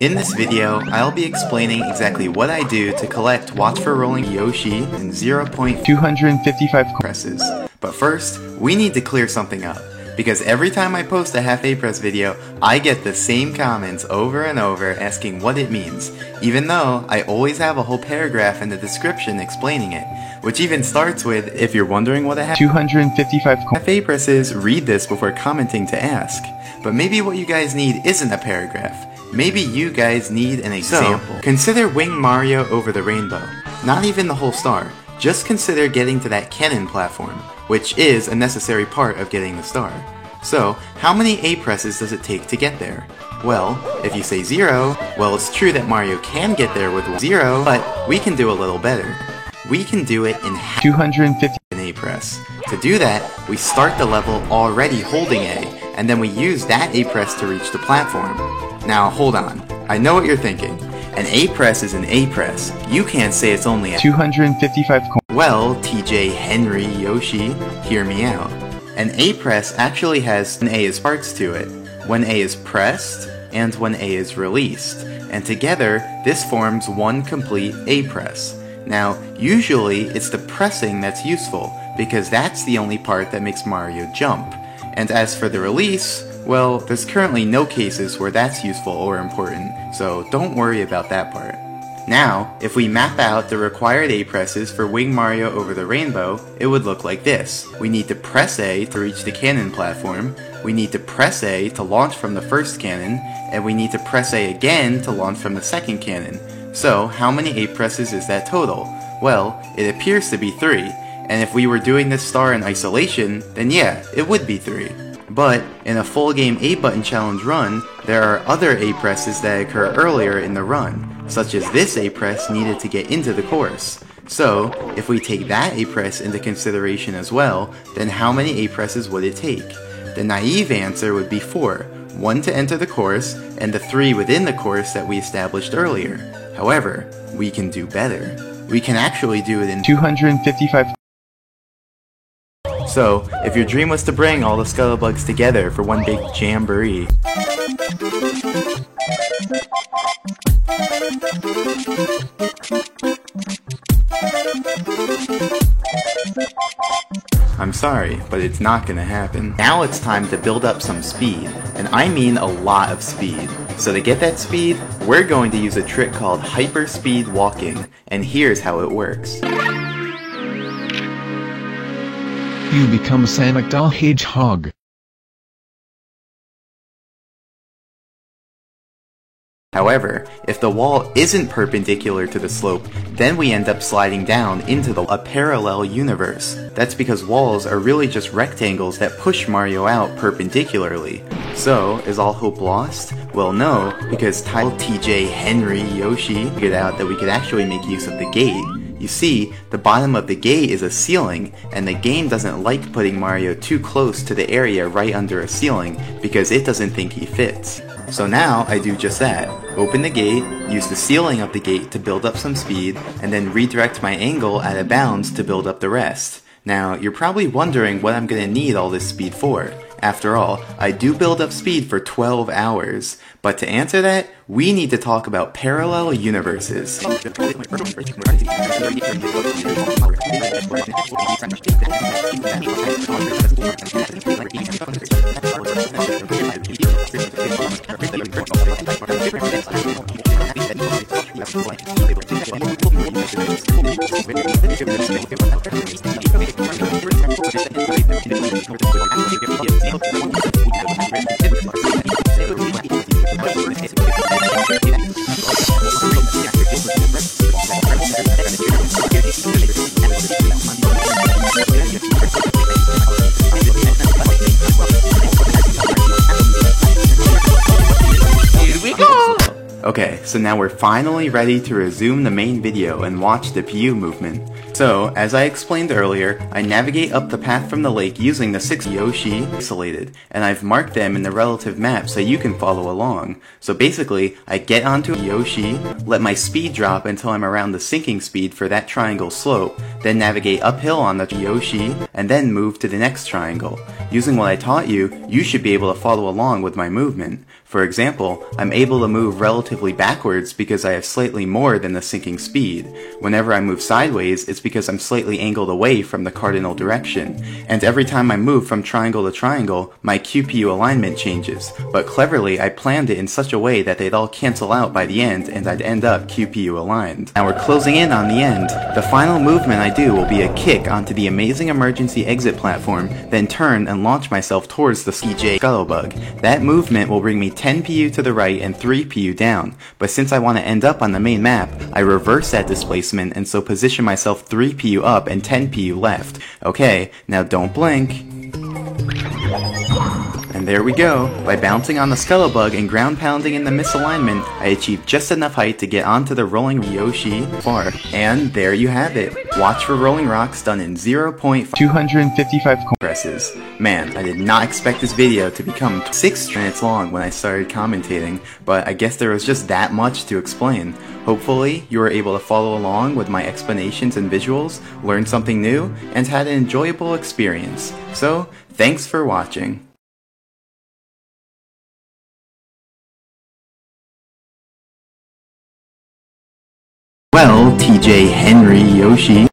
In this video, I'll be explaining exactly what I do to collect Watch for Rolling Yoshi in 0.255 presses. But first, we need to clear something up, because every time I post a half A press video, I get the same comments over and over asking what it means, even though I always have a whole paragraph in the description explaining it, which even starts with, if you're wondering what a half A press is, read this before commenting to ask. But maybe what you guys need isn't a paragraph. Maybe you guys need an example. So, consider Wing Mario Over the Rainbow. Not even the whole star. Just consider getting to that cannon platform, which is a necessary part of getting the star. So, how many A presses does it take to get there? Well, if you say 0, well, it's true that Mario can get there with 0, but we can do a little better. We can do it in 250 an A press. To do that, we start the level already holding A, and then we use that A press to reach the platform. Now, hold on. I know what you're thinking. An A press is an A press. You can't say it's only a 255 coins. Well, TJ Henry Yoshi, hear me out. An A press actually has when A is parts to it, when A is pressed, and when A is released. And together, this forms one complete A press. Now, usually, it's the pressing that's useful, because that's the only part that makes Mario jump. And as for the release, well, there's currently no cases where that's useful or important, so don't worry about that part. Now, if we map out the required A presses for Wing Mario Over the Rainbow, it would look like this. We need to press A to reach the cannon platform, we need to press A to launch from the first cannon, and we need to press A again to launch from the second cannon. So, how many A presses is that total? Well, it appears to be 3, and if we were doing this star in isolation, then yeah, it would be 3. But, in a full game A button challenge run, there are other A presses that occur earlier in the run, such as this A press needed to get into the course. So, if we take that A press into consideration as well, then how many A presses would it take? The naive answer would be 4, 1 to enter the course, and the 3 within the course that we established earlier. However, we can do better. We can actually do it in 255. So, if your dream was to bring all the Scuttlebugs together for one big jamboree, I'm sorry, but it's not gonna happen. Now it's time to build up some speed, and I mean a lot of speed. So to get that speed, we're going to use a trick called hyperspeed walking, and here's how it works. You become Sonic the Hedgehog. However, if the wall isn't perpendicular to the slope, then we end up sliding down into a parallel universe. That's because walls are really just rectangles that push Mario out perpendicularly. So, is all hope lost? Well, no, because TJ Henry Yoshi figured out that we could actually make use of the gate. You see, the bottom of the gate is a ceiling, and the game doesn't like putting Mario too close to the area right under a ceiling because it doesn't think he fits. So now I do just that. Open the gate, use the ceiling of the gate to build up some speed, and then redirect my angle out of bounds to build up the rest. Now, you're probably wondering what I'm gonna need all this speed for. After all, I do build up speed for 12 hours. But to answer that, we need to talk about parallel universes. Okay, so now we're finally ready to resume the main video and watch the PU movement. So, as I explained earlier, I navigate up the path from the lake using the 6 Yoshi isolated, and I've marked them in the relative map so you can follow along. So basically, I get onto Yoshi, let my speed drop until I'm around the sinking speed for that triangle slope, then navigate uphill on the Yoshi, and then move to the next triangle. Using what I taught you, you should be able to follow along with my movement. For example, I'm able to move relatively backwards because I have slightly more than the sinking speed. Whenever I move sideways, it's because I'm slightly angled away from the cardinal direction. And every time I move from triangle to triangle, my QPU alignment changes. But cleverly, I planned it in such a way that they'd all cancel out by the end and I'd end up QPU aligned. Now we're closing in on the end. The final movement I do will be a kick onto the amazing emergency exit platform, then turn and launch myself towards the CJ Scuttlebug. That movement will bring me 10 PU to the right and 3 PU down, but since I want to end up on the main map, I reverse that displacement and so position myself 3 PU up and 10 PU left. Okay, now don't blink. And there we go. By bouncing on the Scuttlebug and ground pounding in the misalignment, I achieved just enough height to get onto the rolling Yoshi far. And there you have it. Watch for rolling rocks done in 255 presses. Man, I did not expect this video to become 6 minutes long when I started commentating, but I guess there was just that much to explain. Hopefully, you were able to follow along with my explanations and visuals, learn something new, and had an enjoyable experience. So, thanks for watching. Well, TJ Henry Yoshi.